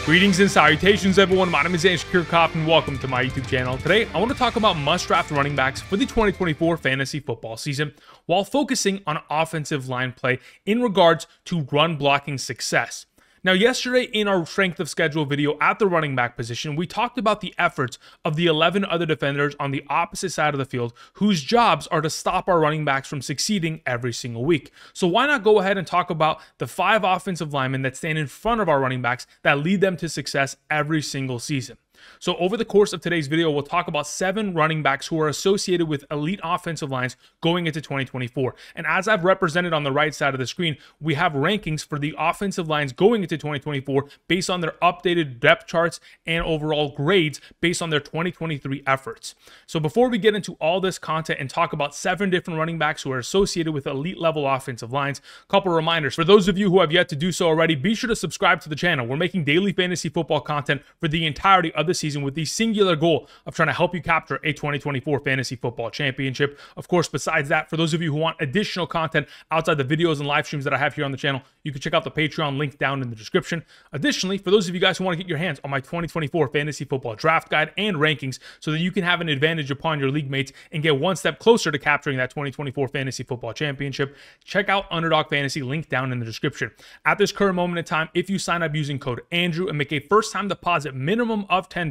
Greetings and salutations, everyone. My name is Kiorkof, and welcome to my YouTube channel. Today, I want to talk about must-draft running backs for the 2024 fantasy football season, while focusing on offensive line play in regards to run blocking success. Now, yesterday in our strength of schedule video at the running back position, we talked about the efforts of the 11 other defenders on the opposite side of the field whose jobs are to stop our running backs from succeeding every single week. So why not go ahead and talk about the 5 offensive linemen that stand in front of our running backs that lead them to success every single season. So over the course of today's video, we'll talk about 7 running backs who are associated with elite offensive lines going into 2024. And as I've represented on the right side of the screen, we have rankings for the offensive lines going into 2024 based on their updated depth charts and overall grades based on their 2023 efforts. So before we get into all this content and talk about 7 different running backs who are associated with elite level offensive lines, a couple reminders. For those of you who have yet to do so already, be sure to subscribe to the channel. We're making daily fantasy football content for the entirety of the season with the singular goal of trying to help you capture a 2024 fantasy football championship. Of course, besides that, for those of you who want additional content outside the videos and live streams that I have here on the channel, you can check out the Patreon link down in the description. Additionally, for those of you guys who want to get your hands on my 2024 fantasy football draft guide and rankings so that you can have an advantage upon your league mates and get one step closer to capturing that 2024 fantasy football championship, check out Underdog Fantasy, link down in the description. At this current moment in time, if you sign up using code Andrew and make a first-time deposit minimum of $10,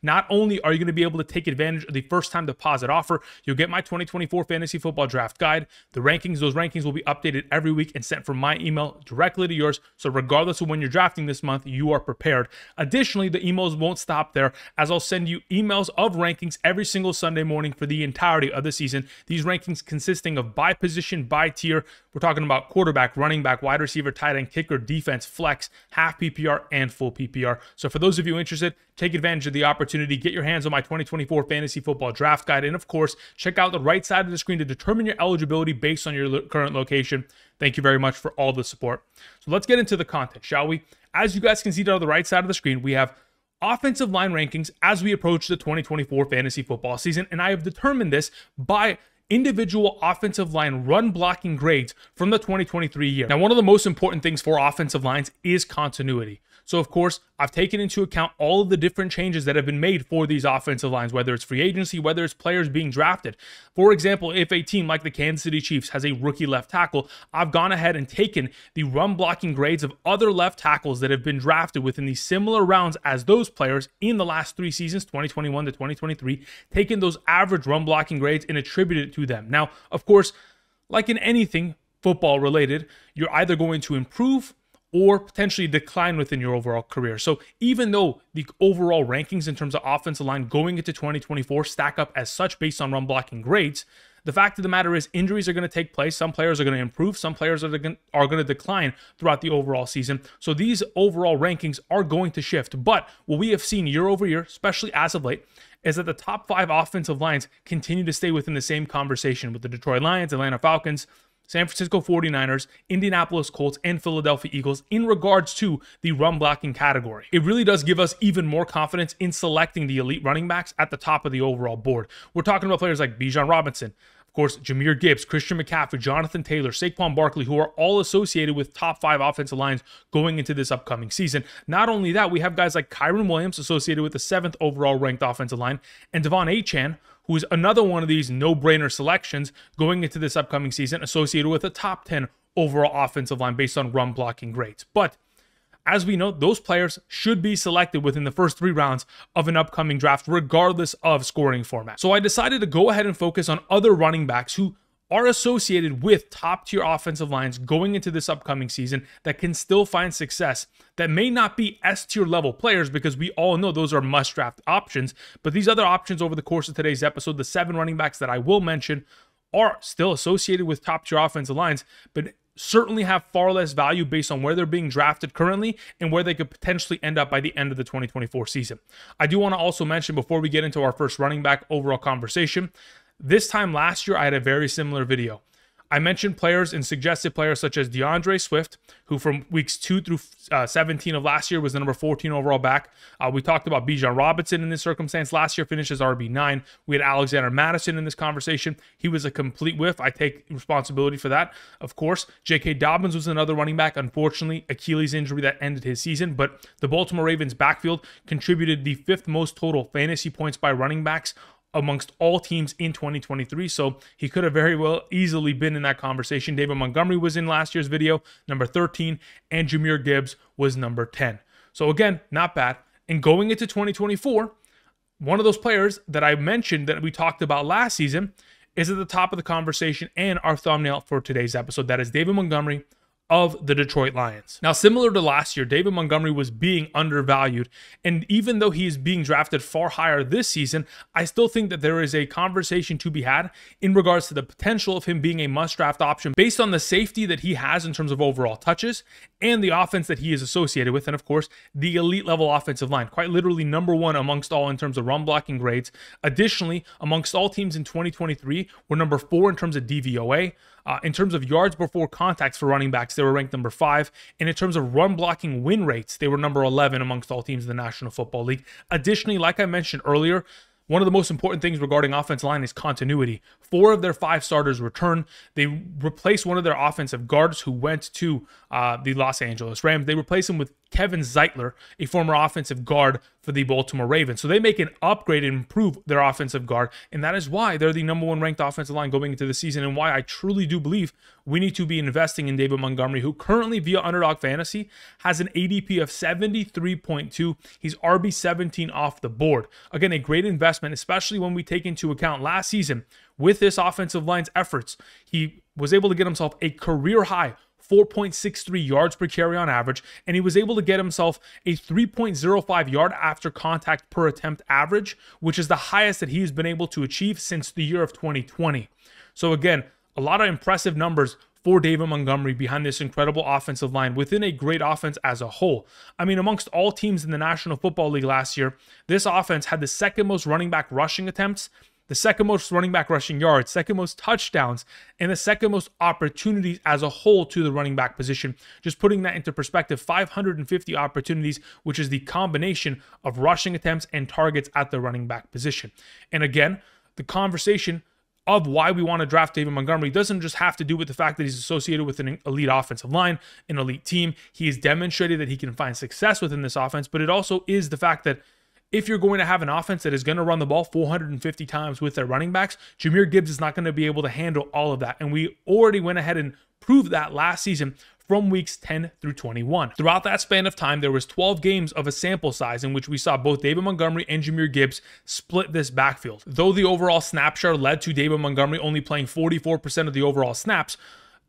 not only are you going to be able to take advantage of the first-time deposit offer, you'll get my 2024 fantasy football draft guide, the rankings. Those rankings will be updated every week and sent from my email directly to yours. So regardless of when you're drafting this month, you are prepared. Additionally, the emails won't stop there, as I'll send you emails of rankings every single Sunday morning for the entirety of the season. These rankings consisting of by position, by tier. We're talking about quarterback, running back, wide receiver, tight end, kicker, defense, flex, half PPR, and full PPR. So for those of you interested, take advantage of the opportunity, get your hands on my 2024 fantasy football draft guide, and of course, check out the right side of the screen to determine your eligibility based on your current location. Thank you very much for all the support. So let's get into the content, shall we? As you guys can see on the right side of the screen, we have offensive line rankings as we approach the 2024 fantasy football season, and I have determined this by individual offensive line run blocking grades from the 2023 year. Now, one of the most important things for offensive lines is continuity. So, of course, I've taken into account all of the different changes that have been made for these offensive lines, whether it's free agency, whether it's players being drafted. For example, if a team like the Kansas City Chiefs has a rookie left tackle, I've gone ahead and taken the run blocking grades of other left tackles that have been drafted within the similar rounds as those players in the last 3 seasons, 2021 to 2023, taken those average run blocking grades and attributed it to them. Now, of course, like in anything football related, you're either going to improve or potentially decline within your overall career. So even though the overall rankings in terms of offensive line going into 2024 stack up as such based on run blocking grades, the fact of the matter is injuries are going to take place. Some players are going to improve. Some players are going to decline throughout the overall season. So these overall rankings are going to shift. But what we have seen year over year, especially as of late, is that the top 5 offensive lines continue to stay within the same conversation with the Detroit Lions, Atlanta Falcons, San Francisco 49ers, Indianapolis Colts, and Philadelphia Eagles in regards to the run blocking category. It really does give us even more confidence in selecting the elite running backs at the top of the overall board. We're talking about players like Bijan Robinson, of course, Jahmyr Gibbs, Christian McCaffrey, Jonathan Taylor, Saquon Barkley, who are all associated with top 5 offensive lines going into this upcoming season. Not only that, we have guys like Kyren Williams associated with the 7th overall ranked offensive line, and Devon Achane, who is another one of these no-brainer selections going into this upcoming season, associated with a top 10 overall offensive line based on run blocking grades. But as we know, those players should be selected within the first 3 rounds of an upcoming draft, regardless of scoring format. So I decided to go ahead and focus on other running backs who are associated with top-tier offensive lines going into this upcoming season that can still find success, that may not be S-tier level players, because we all know those are must-draft options. But these other options over the course of today's episode, the 7 running backs that I will mention, are still associated with top-tier offensive lines, but certainly have far less value based on where they're being drafted currently and where they could potentially end up by the end of the 2024 season. I do want to also mention, before we get into our first running back overall conversation, this time last year, I had a very similar video. I mentioned players and suggested players such as DeAndre Swift, who from weeks 2 through 17 of last year was the number 14 overall back. We talked about Bijan Robinson in this circumstance. Last year finished as RB9. We had Alexander Madison in this conversation. He was a complete whiff. I take responsibility for that, of course. J.K. Dobbins was another running back. Unfortunately, Achilles injury that ended his season, but the Baltimore Ravens backfield contributed the 5th most total fantasy points by running backs amongst all teams in 2023, so he could have very well easily been in that conversation. David Montgomery was in last year's video, number 13, and Jahmyr Gibbs was number 10. So again, not bad. And going into 2024, one of those players that I mentioned that we talked about last season is at the top of the conversation and our thumbnail for today's episode. That is David Montgomery of the Detroit Lions. Now, similar to last year, David Montgomery was being undervalued, and even though he is being drafted far higher this season, I still think that there is a conversation to be had in regards to the potential of him being a must-draft option based on the safety that he has in terms of overall touches and the offense that he is associated with, and of course, the elite level offensive line, quite literally number 1 amongst all in terms of run blocking grades. Additionally, amongst all teams in 2023, we're number 4 in terms of DVOA. In terms of yards before contacts for running backs, they were ranked number 5. And in terms of run blocking win rates, they were number 11 amongst all teams in the National Football League. Additionally, like I mentioned earlier, one of the most important things regarding offensive line is continuity. 4 of their 5 starters return. They replaced one of their offensive guards who went to the Los Angeles Rams. They replaced him with Kevin Zeitler, a former offensive guard for the Baltimore Ravens. So they make an upgrade and improve their offensive guard, and that is why they're the number 1 ranked offensive line going into the season, and why I truly do believe we need to be investing in David Montgomery, who currently via Underdog Fantasy has an ADP of 73.2. He's RB17 off the board. Again, a great investment, especially when we take into account last season with this offensive line's efforts. He was able to get himself a career high 4.63 yards per carry on average, and he was able to get himself a 3.05 yard after contact per attempt average, which is the highest that he's been able to achieve since the year of 2020. So again, a lot of impressive numbers for David Montgomery behind this incredible offensive line within a great offense as a whole. I mean, amongst all teams in the National Football League last year, this offense had the 2nd most running back rushing attempts, the 2nd most running back rushing yards, 2nd most touchdowns, and the 2nd most opportunities as a whole to the running back position. Just putting that into perspective, 550 opportunities, which is the combination of rushing attempts and targets at the running back position. And again, the conversation of why we want to draft David Montgomery doesn't just have to do with the fact that he's associated with an elite offensive line, an elite team. He has demonstrated that he can find success within this offense, but it also is the fact that if you're going to have an offense that is going to run the ball 450 times with their running backs, Jahmyr Gibbs is not going to be able to handle all of that. And we already went ahead and proved that last season from weeks 10 through 21. Throughout that span of time, there was 12 games of a sample size in which we saw both David Montgomery and Jahmyr Gibbs split this backfield. Though the overall snap share led to David Montgomery only playing 44% of the overall snaps,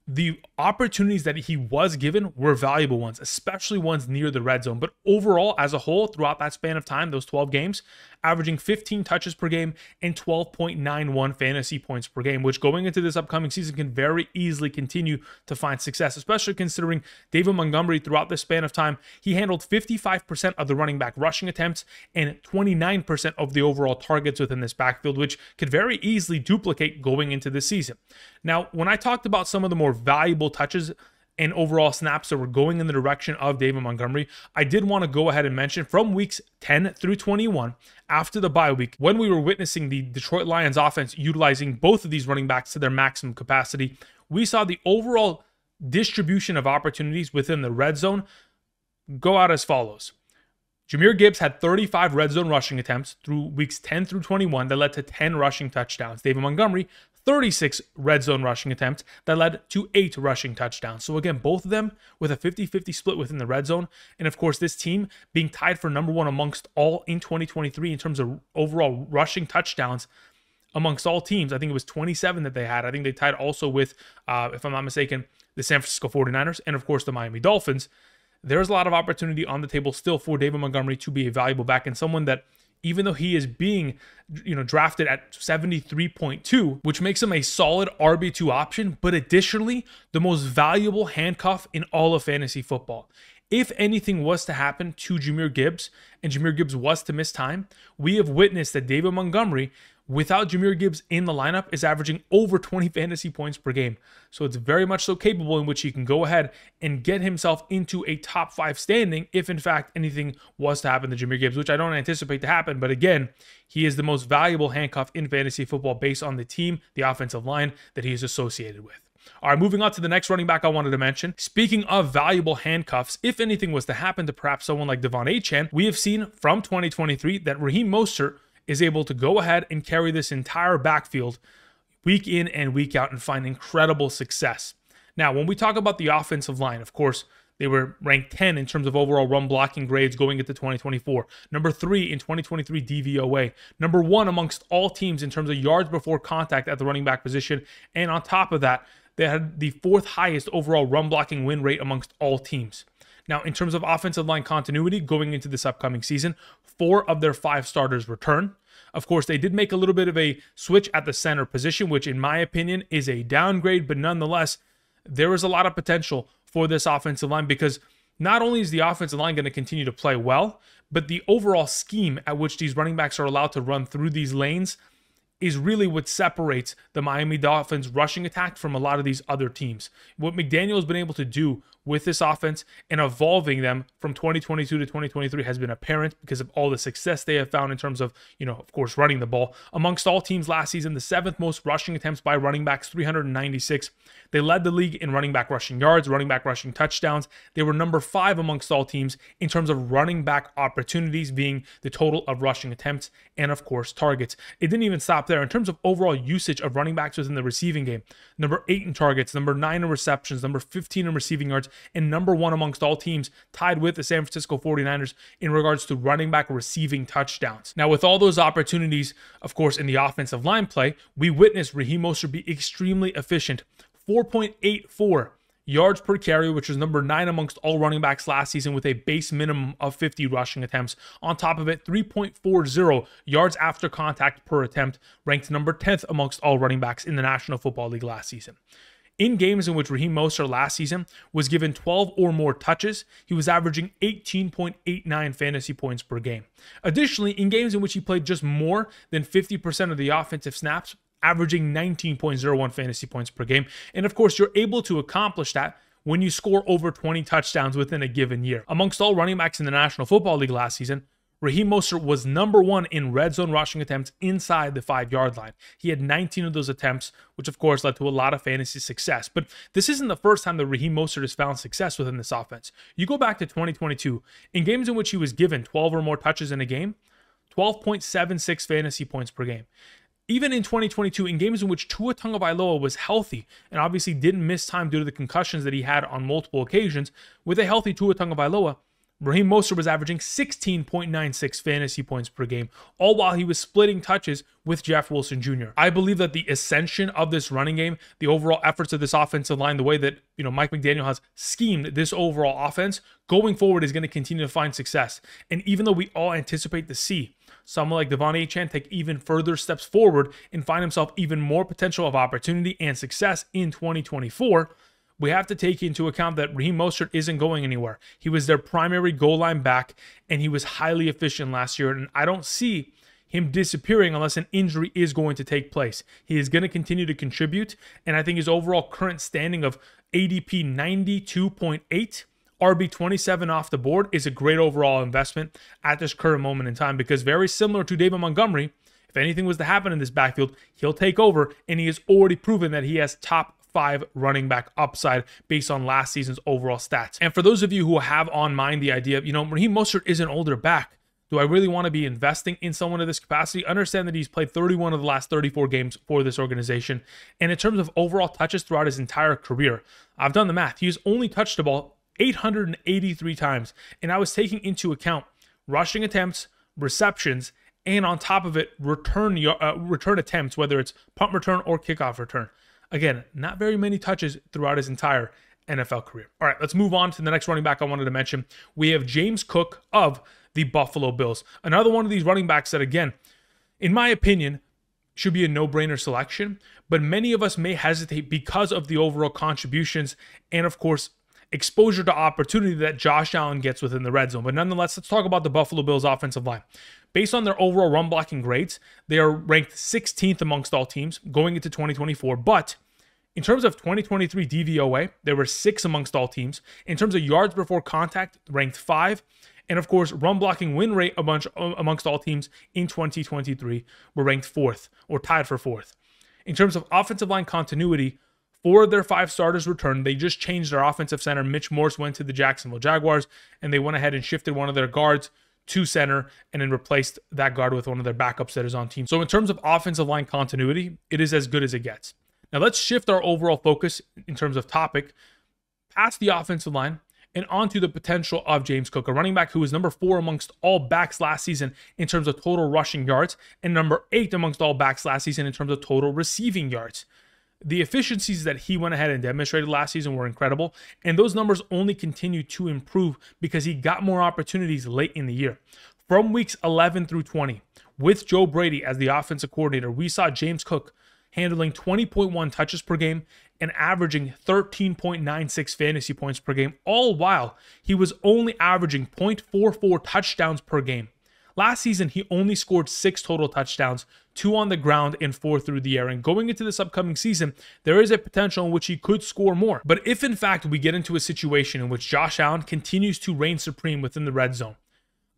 the opportunities that he was given were valuable ones, especially ones near the red zone. But overall, as a whole, throughout that span of time, those 12 games, averaging 15 touches per game and 12.91 fantasy points per game, which going into this upcoming season can very easily continue to find success, especially considering David Montgomery throughout this span of time, he handled 55% of the running back rushing attempts and 29% of the overall targets within this backfield, which could very easily duplicate going into this season. Now, when I talked about some of the more valuable touches and overall snaps that were going in the direction of David Montgomery, I did want to go ahead and mention from weeks 10 through 21, after the bye week, when we were witnessing the Detroit Lions offense utilizing both of these running backs to their maximum capacity, we saw the overall distribution of opportunities within the red zone go out as follows. Jahmyr Gibbs had 35 red zone rushing attempts through weeks 10 through 21 that led to 10 rushing touchdowns. David Montgomery, 36 red zone rushing attempts that led to 8 rushing touchdowns. So again, both of them with a 50-50 split within the red zone. And of course, this team being tied for number 1 amongst all in 2023 in terms of overall rushing touchdowns amongst all teams. I think it was 27 that they had. I think they tied also with, if I'm not mistaken, the San Francisco 49ers and of course the Miami Dolphins. There's a lot of opportunity on the table still for David Montgomery to be a valuable back and someone that, even though he is being, drafted at 73.2, which makes him a solid RB2 option, but additionally, the most valuable handcuff in all of fantasy football. If anything was to happen to Jahmyr Gibbs and Jahmyr Gibbs was to miss time, we have witnessed that David Montgomery without Jahmyr Gibbs in the lineup, is averaging over 20 fantasy points per game. So it's very much so capable in which he can go ahead and get himself into a top 5 standing if, in fact, anything was to happen to Jahmyr Gibbs, which I don't anticipate to happen. But again, he is the most valuable handcuff in fantasy football based on the team, the offensive line that he is associated with. All right, moving on to the next running back I wanted to mention. Speaking of valuable handcuffs, if anything was to happen to perhaps someone like Devon, we have seen from 2023 that Raheem Mostert is able to go ahead and carry this entire backfield week in and week out and find incredible success. Now, when we talk about the offensive line, of course, they were ranked 10 in terms of overall run blocking grades going into 2024. Number 3 in 2023 DVOA. Number 1 amongst all teams in terms of yards before contact at the running back position. And on top of that, they had the 4th highest overall run blocking win rate amongst all teams. Now, in terms of offensive line continuity going into this upcoming season, 4 of their 5 starters return. Of course, they did make a little bit of a switch at the center position, which in my opinion is a downgrade, but nonetheless, there is a lot of potential for this offensive line because not only is the offensive line going to continue to play well, but the overall scheme at which these running backs are allowed to run through these lanes is really what separates the Miami Dolphins rushing attack from a lot of these other teams. What McDaniel has been able to do with this offense and evolving them from 2022 to 2023 has been apparent because of all the success they have found in terms of, of course, running the ball. Amongst all teams last season, the 7th most rushing attempts by running backs, 396. They led the league in running back rushing yards, running back rushing touchdowns. They were number 5 amongst all teams in terms of running back opportunities, being the total of rushing attempts and, of course, targets. It didn't even stop there. In terms of overall usage of running backs within the receiving game, number 8 in targets, number 9 in receptions, number 15 in receiving yards, and number 1 amongst all teams, tied with the San Francisco 49ers in regards to running back receiving touchdowns. Now, with all those opportunities, of course, in the offensive line play, we witnessed Raheem Mostert be extremely efficient. 4.84 yards per carry, which was number 9 amongst all running backs last season with a base minimum of 50 rushing attempts. On top of it, 3.40 yards after contact per attempt, ranked number 10th amongst all running backs in the National Football League last season. In games in which Raheem Mostert last season was given 12 or more touches, he was averaging 18.89 fantasy points per game. Additionally, in games in which he played just more than 50% of the offensive snaps, averaging 19.01 fantasy points per game. And of course, you're able to accomplish that when you score over 20 touchdowns within a given year. Amongst all running backs in the National Football League last season, Raheem Mostert was number 1 in red zone rushing attempts inside the 5-yard line. He had 19 of those attempts, which of course led to a lot of fantasy success. But this isn't the first time that Raheem Mostert has found success within this offense. You go back to 2022, in games in which he was given 12 or more touches in a game, 12.76 fantasy points per game. Even in 2022, in games in which Tua Tagovailoa was healthy and obviously didn't miss time due to the concussions that he had on multiple occasions, with a healthy Tua Tagovailoa, Raheem Mostert was averaging 16.96 fantasy points per game, all while he was splitting touches with Jeff Wilson Jr. I believe that the ascension of this running game, the overall efforts of this offensive line, the way that Mike McDaniel has schemed this overall offense, going forward is going to continue to find success. And even though we all anticipate to see someone like Devon take even further steps forward and find himself even more potential of opportunity and success in 2024, we have to take into account that Raheem Mostert isn't going anywhere. He was their primary goal line back, and he was highly efficient last year, and I don't see him disappearing unless an injury is going to take place. He is going to continue to contribute, and I think his overall current standing of ADP 92.8, RB 27 off the board is a great overall investment at this current moment in time, because very similar to David Montgomery, if anything was to happen in this backfield, he'll take over, and he has already proven that he has top 5 running back upside based on last season's overall stats. And for those of you who have on mind the idea of, Raheem Mostert is an older back, do I really want to be investing in someone of this capacity? Understand that he's played 31 of the last 34 games for this organization. And in terms of overall touches throughout his entire career, I've done the math. He's only touched the ball 883 times. And I was taking into account rushing attempts, receptions, and on top of it, return attempts, whether it's punt return or kickoff return. Again, not very many touches throughout his entire NFL career. All right, let's move on to the next running back I wanted to mention. We have James Cook of the Buffalo Bills. Another one of these running backs that, again, in my opinion, should be a no-brainer selection, but many of us may hesitate because of the overall contributions and, of course, exposure to opportunity that Josh Allen gets within the red zone. But nonetheless, let's talk about the Buffalo Bills offensive line. Based on their overall run blocking grades, they are ranked 16th amongst all teams going into 2024. But in terms of 2023 DVOA, they were 6th amongst all teams. In terms of yards before contact, ranked 5. And of course, run blocking win rate amongst all teams in 2023 were ranked 4th or tied for 4th. In terms of offensive line continuity, 4 of their 5 starters returned. They just changed their offensive center. Mitch Morse went to the Jacksonville Jaguars, and they went ahead and shifted one of their guards to center and then replaced that guard with one of their backups that is on team. So in terms of offensive line continuity, it is as good as it gets. Now let's shift our overall focus in terms of topic past the offensive line and onto the potential of James Cook, a running back who was number 4 amongst all backs last season in terms of total rushing yards and number 8 amongst all backs last season in terms of total receiving yards. The efficiencies that he went ahead and demonstrated last season were incredible, and those numbers only continue to improve because he got more opportunities late in the year. From weeks 11 through 20, with Joe Brady as the offensive coordinator, we saw James Cook handling 20.1 touches per game and averaging 13.96 fantasy points per game, all while he was only averaging 0.44 touchdowns per game. Last season, he only scored 6 total touchdowns, 2 on the ground and 4 through the air. And going into this upcoming season, there is a potential in which he could score more. But if in fact we get into a situation in which Josh Allen continues to reign supreme within the red zone,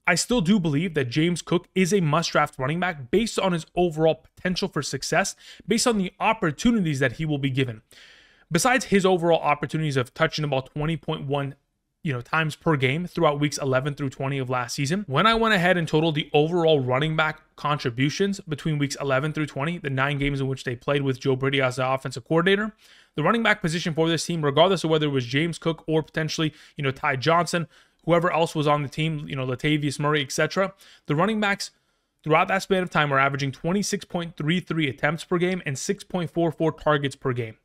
I still do believe that James Cook is a must-draft running back based on his overall potential for success, based on the opportunities that he will be given. Besides his overall opportunities of touching about 20.1 times per game throughout weeks 11 through 20 of last season, when I went ahead and totaled the overall running back contributions between weeks 11 through 20, the 9 games in which they played with Joe Brady as the offensive coordinator, the running back position for this team, regardless of whether it was James Cook or potentially, Ty Johnson, whoever else was on the team, Latavius Murray, etc., the running backs throughout that span of time were averaging 26.33 attempts per game and 6.44 targets per game.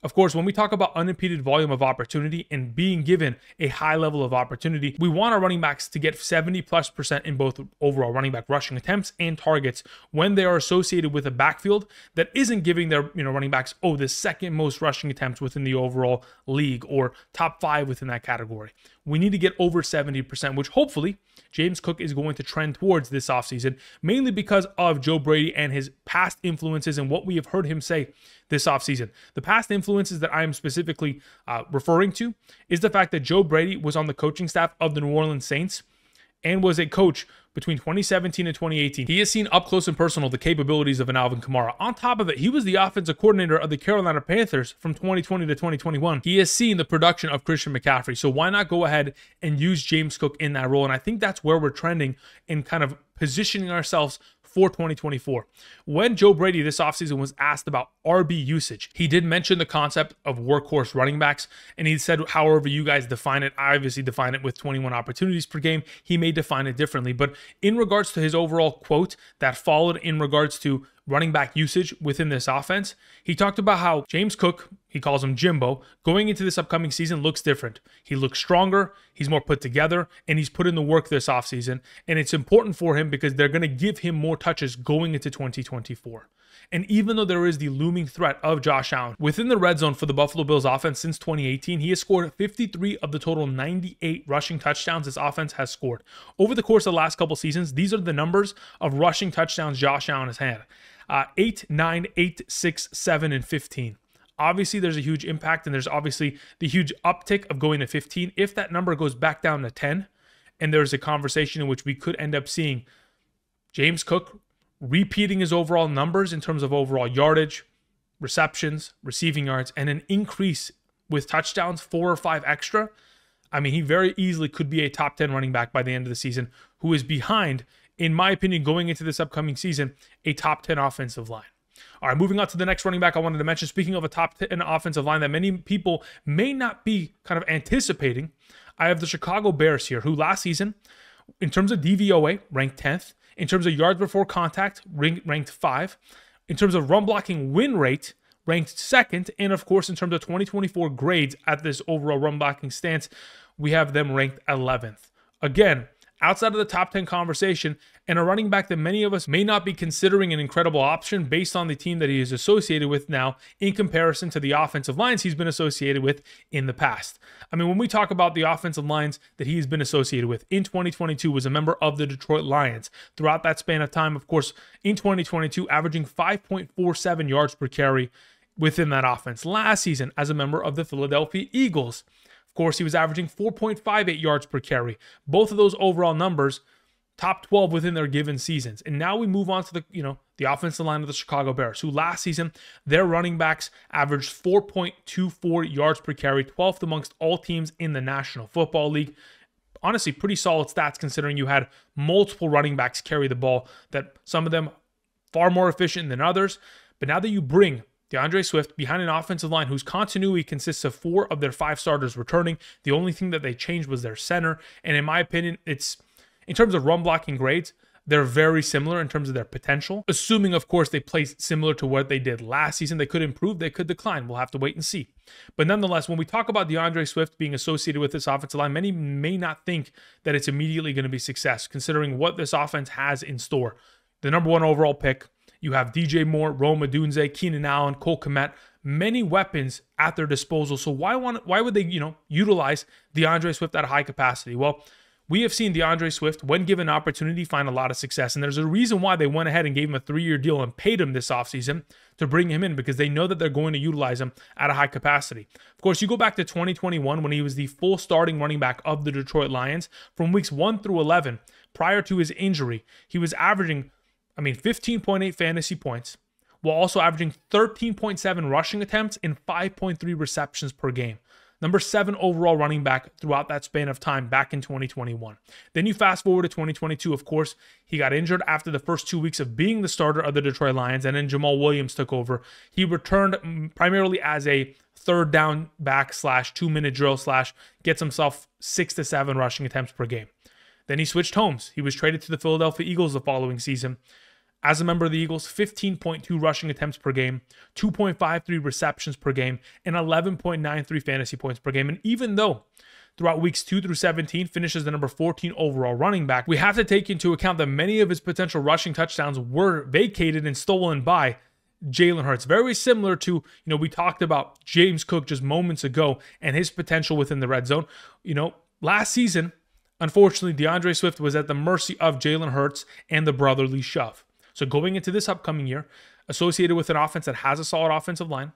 Of course, when we talk about unimpeded volume of opportunity and being given a high level of opportunity, we want our running backs to get 70+% in both overall running back rushing attempts and targets when they are associated with a backfield that isn't giving their running backs, the second most rushing attempts within the overall league or top 5 within that category. We need to get over 70%, which hopefully James Cook is going to trend towards this offseason, mainly because of Joe Brady and his past influences and what we have heard him say this offseason. The past influences that I am specifically referring to is the fact that Joe Brady was on the coaching staff of the New Orleans Saints and was a coach between 2017 and 2018. He has seen up close and personal the capabilities of an Alvin Kamara. On top of it, he was the offensive coordinator of the Carolina Panthers from 2020 to 2021. He has seen the production of Christian McCaffrey. So why not go ahead and use James Cook in that role? And I think that's where we're trending in kind of positioning ourselves for 2024. When Joe Brady this offseason was asked about RB usage, he did mention the concept of workhorse running backs, and he said, however you guys define it, I obviously define it with 21 opportunities per game. He may define it differently, but in regards to his overall quote that followed in regards to running back usage within this offense, he talked about how James Cook, he calls him Jimbo, going into this upcoming season looks different. He looks stronger, he's more put together, and he's put in the work this offseason. And it's important for him because they're going to give him more touches going into 2024. And even though there is the looming threat of Josh Allen within the red zone for the Buffalo Bills offense since 2018, he has scored 53 of the total 98 rushing touchdowns this offense has scored. Over the course of the last couple seasons, these are the numbers of rushing touchdowns Josh Allen has had. 8, 9, 8, 6, 7, and 15. Obviously, there's a huge impact, and there's obviously the huge uptick of going to 15. If that number goes back down to 10, and there's a conversation in which we could end up seeing James Cook repeating his overall numbers in terms of overall yardage, receptions, receiving yards, and an increase with touchdowns, 4 or 5 extra, I mean, he very easily could be a top 10 running back by the end of the season, who is behind, in my opinion, going into this upcoming season, a top 10 offensive line. All right, moving on to the next running back I wanted to mention. Speaking of a top 10 offensive line that many people may not be kind of anticipating, I have the Chicago Bears here, who last season, in terms of DVOA, ranked 10th. In terms of yards before contact, ranked 5. In terms of run blocking win rate, ranked 2nd. And of course, in terms of 2024 grades at this overall run blocking stance, we have them ranked 11th. Again, outside of the top 10 conversation, and a running back that many of us may not be considering an incredible option based on the team that he is associated with now in comparison to the offensive lines he's been associated with in the past. I mean, when we talk about the offensive lines that he has been associated with, in 2022 was a member of the Detroit Lions. Throughout that span of time, of course, in 2022, averaging 5.47 yards per carry within that offense. Last season, as a member of the Philadelphia Eagles, of course, he was averaging 4.58 yards per carry. Both of those overall numbers, top 12 within their given seasons. And now we move on to the offensive line of the Chicago Bears, who last season, their running backs averaged 4.24 yards per carry, 12th amongst all teams in the National Football League. Honestly, pretty solid stats considering you had multiple running backs carry the ball, that some of them far more efficient than others. But now that you bring DeAndre Swift behind an offensive line whose continuity consists of 4 of their 5 starters returning, the only thing that they changed was their center. And in my opinion, it's, in terms of run blocking grades, they're very similar in terms of their potential. Assuming, of course, they play similar to what they did last season. They could improve, they could decline. We'll have to wait and see. But nonetheless, when we talk about DeAndre Swift being associated with this offensive line, many may not think that it's immediately going to be success, considering what this offense has in store. The number 1 overall pick, you have DJ Moore, Rome Odunze, Keenan Allen, Cole Kmet, many weapons at their disposal. So why would they, utilize DeAndre Swift at a high capacity? Well, we have seen DeAndre Swift, when given opportunity, find a lot of success. And there's a reason why they went ahead and gave him a 3-year deal and paid him this offseason to bring him in, because they know that they're going to utilize him at a high capacity. Of course, you go back to 2021 when he was the full starting running back of the Detroit Lions. From weeks 1 through 11, prior to his injury, he was averaging 15.8 fantasy points, while also averaging 13.7 rushing attempts and 5.3 receptions per game. Number 7 overall running back throughout that span of time back in 2021. Then you fast forward to 2022, of course, he got injured after the first 2 weeks of being the starter of the Detroit Lions, and then Jamal Williams took over. He returned primarily as a third down back / 2-minute drill / gets himself 6 to 7 rushing attempts per game. Then he switched homes. He was traded to the Philadelphia Eagles the following season. As a member of the Eagles, 15.2 rushing attempts per game, 2.53 receptions per game, and 11.93 fantasy points per game. And even though throughout weeks 2 through 17 finishes the number 14 overall running back, we have to take into account that many of his potential rushing touchdowns were vacated and stolen by Jalen Hurts. Very similar to, we talked about James Cook just moments ago and his potential within the red zone. Last season, unfortunately, DeAndre Swift was at the mercy of Jalen Hurts and the brotherly shove. So going into this upcoming year, associated with an offense that has a solid offensive line,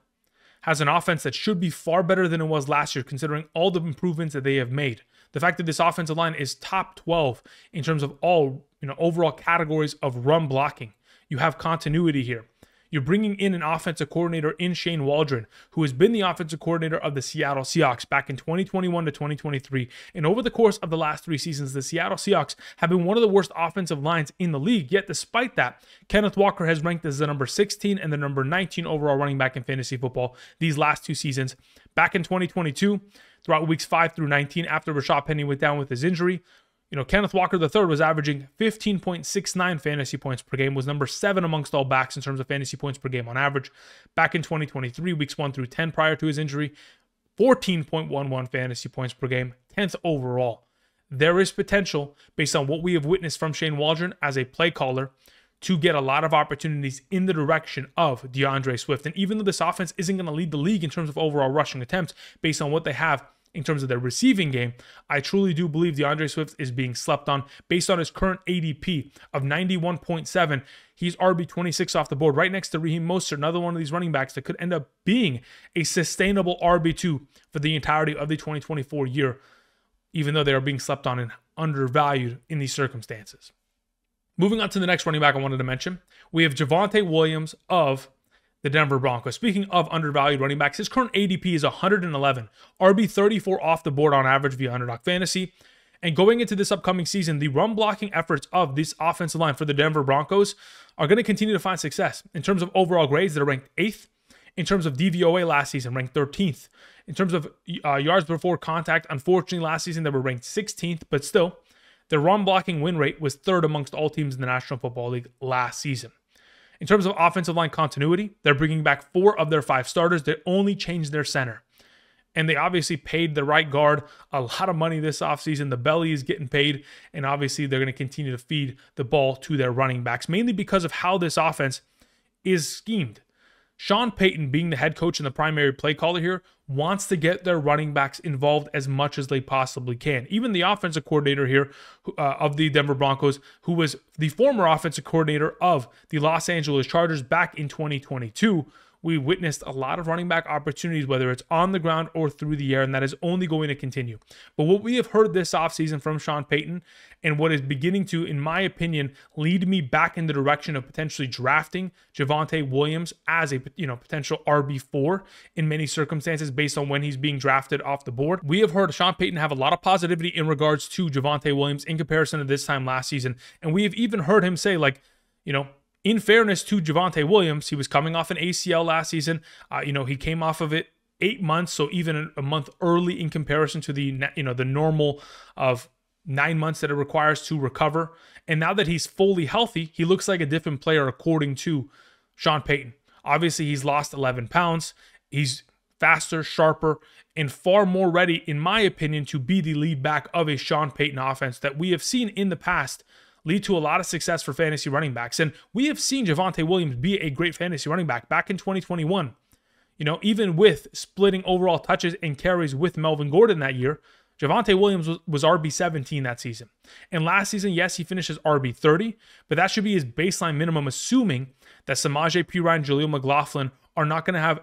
has an offense that should be far better than it was last year, considering all the improvements that they have made. The fact that this offensive line is top 12 in terms of all, overall categories of run blocking. You have continuity here. You're bringing in an offensive coordinator in Shane Waldron, who has been the offensive coordinator of the Seattle Seahawks back in 2021 to 2023. And over the course of the last 3 seasons, the Seattle Seahawks have been one of the worst offensive lines in the league. Yet despite that, Kenneth Walker has ranked as the number 16 and the number 19 overall running back in fantasy football these last 2 seasons. Back in 2022, throughout weeks 5 through 19, after Rashad Penny went down with his injury, Kenneth Walker III was averaging 15.69 fantasy points per game, was number 7 amongst all backs in terms of fantasy points per game on average. Back in 2023, weeks 1 through 10 prior to his injury, 14.11 fantasy points per game, 10th overall. There is potential, based on what we have witnessed from Shane Waldron as a play caller, to get a lot of opportunities in the direction of DeAndre Swift. And even though this offense isn't going to lead the league in terms of overall rushing attempts, based on what they have in terms of their receiving game, I truly do believe DeAndre Swift is being slept on based on his current ADP of 91.7. He's RB26 off the board, right next to Raheem Mostert, another one of these running backs that could end up being a sustainable RB2 for the entirety of the 2024 year, even though they are being slept on and undervalued in these circumstances. Moving on to the next running back I wanted to mention, we have Javonte Williams of the Denver Broncos. Speaking of undervalued running backs, his current ADP is 111, RB34 off the board on average via Underdog Fantasy. And going into this upcoming season, the run blocking efforts of this offensive line for the Denver Broncos are going to continue to find success. In terms of overall grades, they're ranked 8th. In terms of DVOA last season, ranked 13th. In terms of yards before contact, unfortunately last season they were ranked 16th, but still, their run blocking win rate was 3rd amongst all teams in the National Football League last season. In terms of offensive line continuity, they're bringing back 4 of their 5 starters. They only changed their center. And they obviously paid the right guard a lot of money this offseason. The belly is getting paid, and obviously they're going to continue to feed the ball to their running backs, mainly because of how this offense is schemed. Sean Payton, being the head coach and the primary play caller here, wants to get their running backs involved as much as they possibly can. Even the offensive coordinator here of the Denver Broncos, who was the former offensive coordinator of the Los Angeles Chargers back in 2022, we witnessed a lot of running back opportunities, whether it's on the ground or through the air, and that is only going to continue. But what we have heard this offseason from Sean Payton, and what is beginning to, in my opinion, lead me back in the direction of potentially drafting Javonte Williams as a potential RB4 in many circumstances based on when he's being drafted off the board. We have heard Sean Payton have a lot of positivity in regards to Javonte Williams in comparison to this time last season, and we have even heard him say, like, in fairness to Javonte Williams, he was coming off an ACL last season. He came off of it 8 months, so even a month early in comparison to the normal of 9 months that it requires to recover. And now that he's fully healthy, he looks like a different player according to Sean Payton. Obviously, he's lost 11 pounds. He's faster, sharper, and far more ready, in my opinion, to be the lead back of a Sean Payton offense that we have seen in the past lead to a lot of success for fantasy running backs. And we have seen Javonte Williams be a great fantasy running back back in 2021. Even with splitting overall touches and carries with Melvin Gordon that year, Javonte Williams was RB17 that season. And last season, yes, he finished as RB30, but that should be his baseline minimum, assuming that Samaje Perine, Jaleel McLaughlin are not going to have,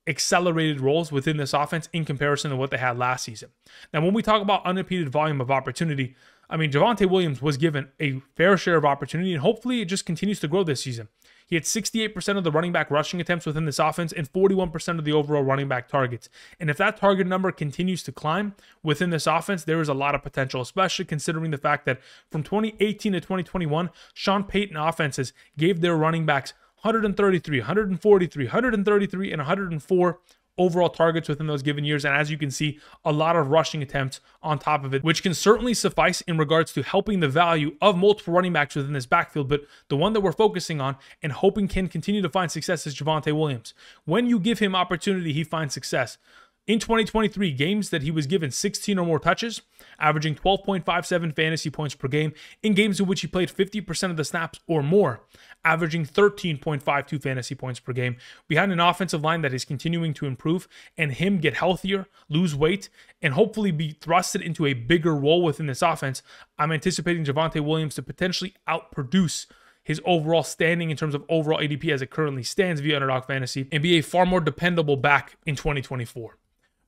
accelerated roles within this offense in comparison to what they had last season. Now, when we talk about unimpeded volume of opportunity, Javonte Williams was given a fair share of opportunity, and hopefully it just continues to grow this season. He had 68% of the running back rushing attempts within this offense and 41% of the overall running back targets. And if that target number continues to climb within this offense, there is a lot of potential, especially considering the fact that from 2018 to 2021, Sean Payton offenses gave their running backs 133, 143, 133, and 104 overall targets within those given years. And as you can see, a lot of rushing attempts on top of it, which can certainly suffice in regards to helping the value of multiple running backs within this backfield. But the one that we're focusing on and hoping can continue to find success is Javonte Williams. When you give him opportunity, he finds success. In 2023, games that he was given 16 or more touches, averaging 12.57 fantasy points per game. In games in which he played 50% of the snaps or more, averaging 13.52 fantasy points per game. Behind an offensive line that is continuing to improve, and him get healthier, lose weight, and hopefully be thrusted into a bigger role within this offense, I'm anticipating Javonte Williams to potentially outproduce his overall standing in terms of overall ADP as it currently stands via Underdog Fantasy, and be a far more dependable back in 2024.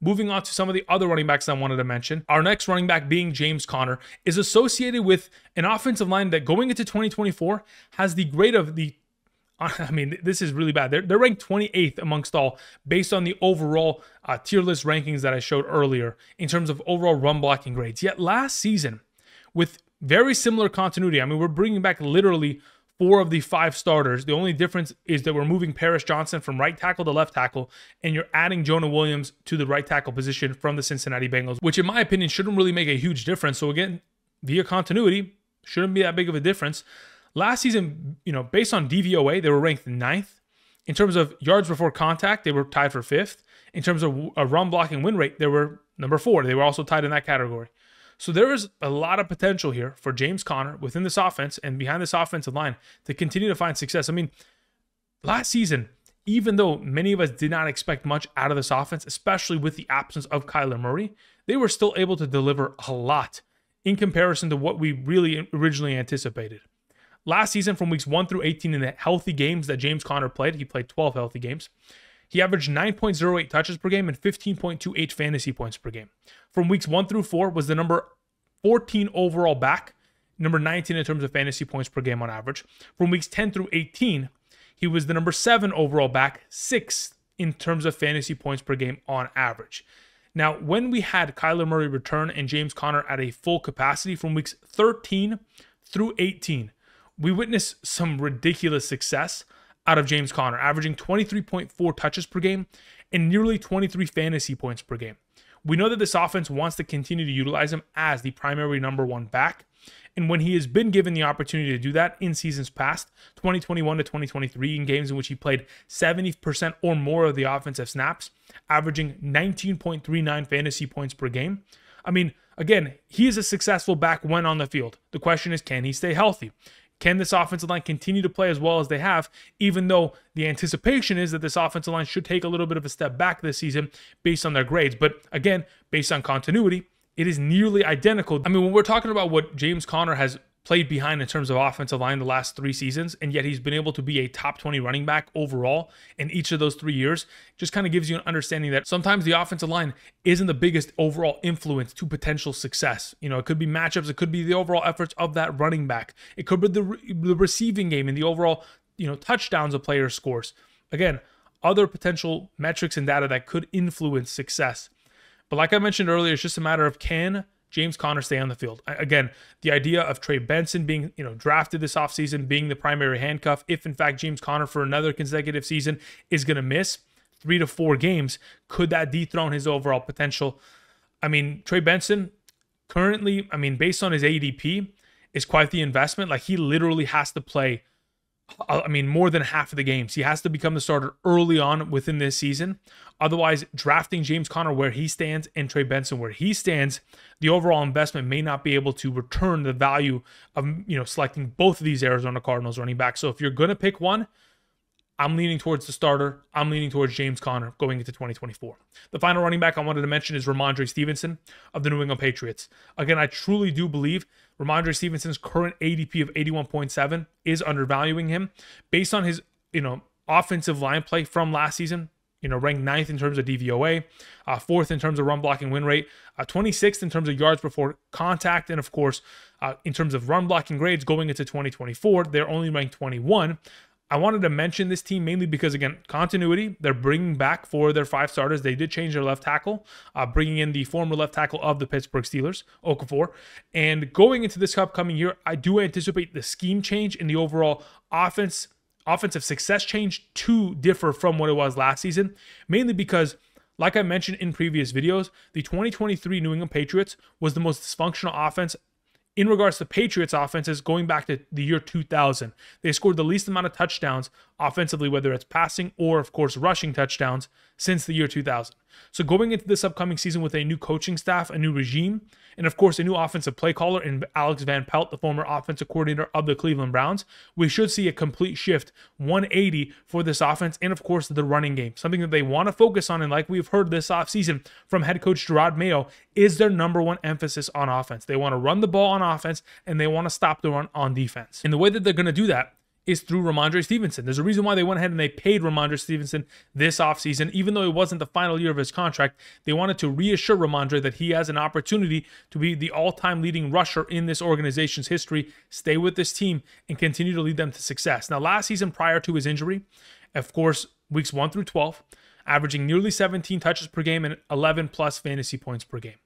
Moving on to some of the other running backs I wanted to mention. Our next running back, being James Conner, is associated with an offensive line that going into 2024 has the grade of the, this is really bad. They're ranked 28th amongst all based on the overall tier list rankings that I showed earlier in terms of overall run blocking grades. Yet last season, with very similar continuity, we're bringing back literally 4 of the 5 starters. The only difference is that we're moving Paris Johnson from right tackle to left tackle, and you're adding Jonah Williams to the right tackle position from the Cincinnati Bengals, which in my opinion shouldn't really make a huge difference. So again, via continuity, shouldn't be that big of a difference. Last season, based on DVOA, they were ranked 9th. In terms of yards before contact, they were tied for 5th. In terms of a run blocking win rate, they were number 4. They were also tied in that category. So there is a lot of potential here for James Conner within this offense and behind this offensive line to continue to find success. Last season, even though many of us did not expect much out of this offense, especially with the absence of Kyler Murray, they were still able to deliver a lot in comparison to what we really originally anticipated. Last season, from weeks 1 through 18 in the healthy games that James Conner played, he played 12 healthy games. He averaged 9.08 touches per game and 15.28 fantasy points per game. From weeks 1 through 4 was the number 14 overall back, number 19 in terms of fantasy points per game on average. From weeks 10 through 18, he was the number 7 overall back, 6th in terms of fantasy points per game on average. Now, when we had Kyler Murray return and James Conner at a full capacity from weeks 13 through 18, we witnessed some ridiculous success out of James Conner, averaging 23.4 touches per game and nearly 23 fantasy points per game. We know that this offense wants to continue to utilize him as the primary number one back. And when he has been given the opportunity to do that in seasons past, 2021 to 2023, in games in which he played 70% or more of the offensive snaps, averaging 19.39 fantasy points per game. I mean, again, he is a successful back when on the field. The question is, can he stay healthy? Can this offensive line continue to play as well as they have, even though the anticipation is that this offensive line should take a little bit of a step back this season based on their grades? But again, based on continuity, it is nearly identical. I mean, when we're talking about what James Conner has played behind in terms of offensive line the last 3 seasons, and yet he's been able to be a top 20 running back overall in each of those 3 years, just kind of gives you an understanding that sometimes the offensive line isn't the biggest overall influence to potential success. You know, it could be matchups, it could be the overall efforts of that running back, it could be the receiving game and the overall, you know, touchdowns a player scores. Again, other potential metrics and data that could influence success. But like I mentioned earlier, it's just a matter of, can James Conner stay on the field? Again, the idea of Trey Benson being, you know, drafted this offseason, being the primary handcuff, if in fact James Conner for another consecutive season is going to miss 3 to 4 games, could that dethrone his overall potential? I mean, Trey Benson currently, I mean, based on his ADP, is quite the investment. Like, he literally has to play, I mean, more than half of the games. He has to become the starter early on within this season. Otherwise, drafting James Conner where he stands and Trey Benson where he stands, the overall investment may not be able to return the value of, you know, selecting both of these Arizona Cardinals running backs. So if you're going to pick one, I'm leaning towards the starter. I'm leaning towards James Conner going into 2024. The final running back I wanted to mention is Rhamondre Stevenson of the New England Patriots. Again, I truly do believe Rhamondre Stevenson's current ADP of 81.7 is undervaluing him based on his, you know, offensive line play from last season. You know, ranked 9th in terms of DVOA, 4th in terms of run blocking win rate, 26th in terms of yards before contact, and of course, in terms of run blocking grades going into 2024, they're only ranked 21. I wanted to mention this team mainly because, again, continuity. They're bringing back 4 of their 5 starters. They did change their left tackle, bringing in the former left tackle of the Pittsburgh Steelers, Okafor. And going into this upcoming year, I do anticipate the scheme change in the overall offensive success change to differ from what it was last season, mainly because, like I mentioned in previous videos, the 2023 New England Patriots was the most dysfunctional offense in regards to Patriots offenses going back to the year 2000. They scored the least amount of touchdowns offensively, whether it's passing or, of course, rushing touchdowns since the year 2000. So going into this upcoming season with a new coaching staff, a new regime, and of course a new offensive play caller in Alex Van Pelt, the former offensive coordinator of the Cleveland Browns, we should see a complete shift, 180 for this offense, and of course the running game, something that they want to focus on. And like we've heard this offseason from head coach Gerard Mayo, is their number one emphasis on offense. They want to run the ball on offense, and they want to stop the run on defense. And the way that they're going to do that is through Rhamondre Stevenson. There's a reason why they went ahead and they paid Rhamondre Stevenson this offseason. Even though it wasn't the final year of his contract, they wanted to reassure Rhamondre that he has an opportunity to be the all-time leading rusher in this organization's history, stay with this team, and continue to lead them to success. Now, last season prior to his injury, of course, weeks 1 through 12, averaging nearly 17 touches per game and 11 plus fantasy points per game.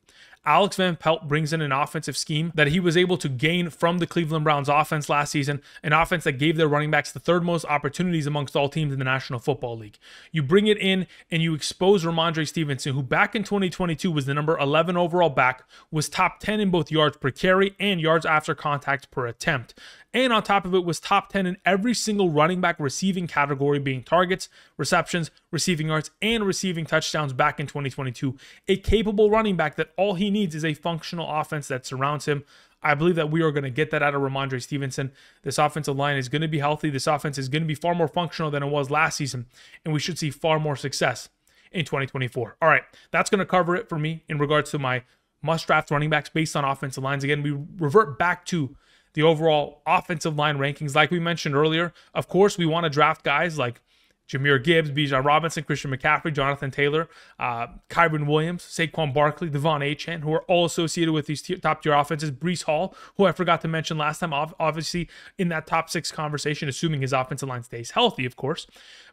Alex Van Pelt brings in an offensive scheme that he was able to gain from the Cleveland Browns offense last season, an offense that gave their running backs the 3rd most opportunities amongst all teams in the National Football League. You bring it in and you expose Rhamondre Stevenson, who back in 2022 was the number 11 overall back, was top 10 in both yards per carry and yards after contact per attempt. And on top of it, was top 10 in every single running back receiving category, being targets, receptions, receiving yards, and receiving touchdowns back in 2022. A capable running back that all he needs is a functional offense that surrounds him. I believe that we are going to get that out of Rhamondre Stevenson. This offensive line is going to be healthy. This offense is going to be far more functional than it was last season, and we should see far more success in 2024. All right, that's going to cover it for me in regards to my must-draft running backs based on offensive lines. Again, we revert back to the overall offensive line rankings. Like we mentioned earlier, of course, we want to draft guys like Jahmyr Gibbs, Bijan Robinson, Christian McCaffrey, Jonathan Taylor, Kyren Williams, Saquon Barkley, Devon Achane, who are all associated with these top-tier offenses. Breece Hall, who I forgot to mention last time, obviously in that top 6 conversation, assuming his offensive line stays healthy, of course.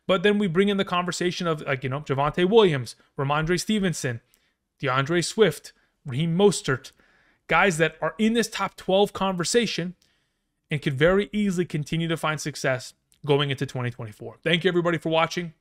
But then we bring in the conversation of, like, you know, Javonte Williams, Rhamondre Stevenson, DeAndre Swift, Raheem Mostert, guys that are in this top 12 conversation and could very easily continue to find success going into 2024. Thank you, everybody, for watching.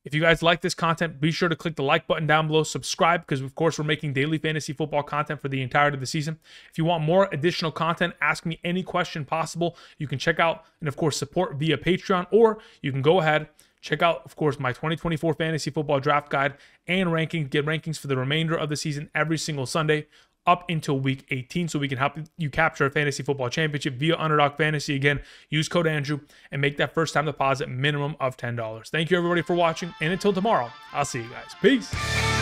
If you guys like this content, be sure to click the like button down below, subscribe, because of course we're making daily fantasy football content for the entirety of the season. If you want more additional content, ask me any question possible. You can check out and of course support via Patreon, or you can go ahead, check out, of course, my 2024 fantasy football draft guide and rankings. Get rankings for the remainder of the season every single Sunday up until week 18, so we can help you capture a fantasy football championship via Underdog Fantasy. Again, use code Andrew and make that first time deposit minimum of $10. Thank you everybody for watching, and until tomorrow, I'll see you guys. Peace.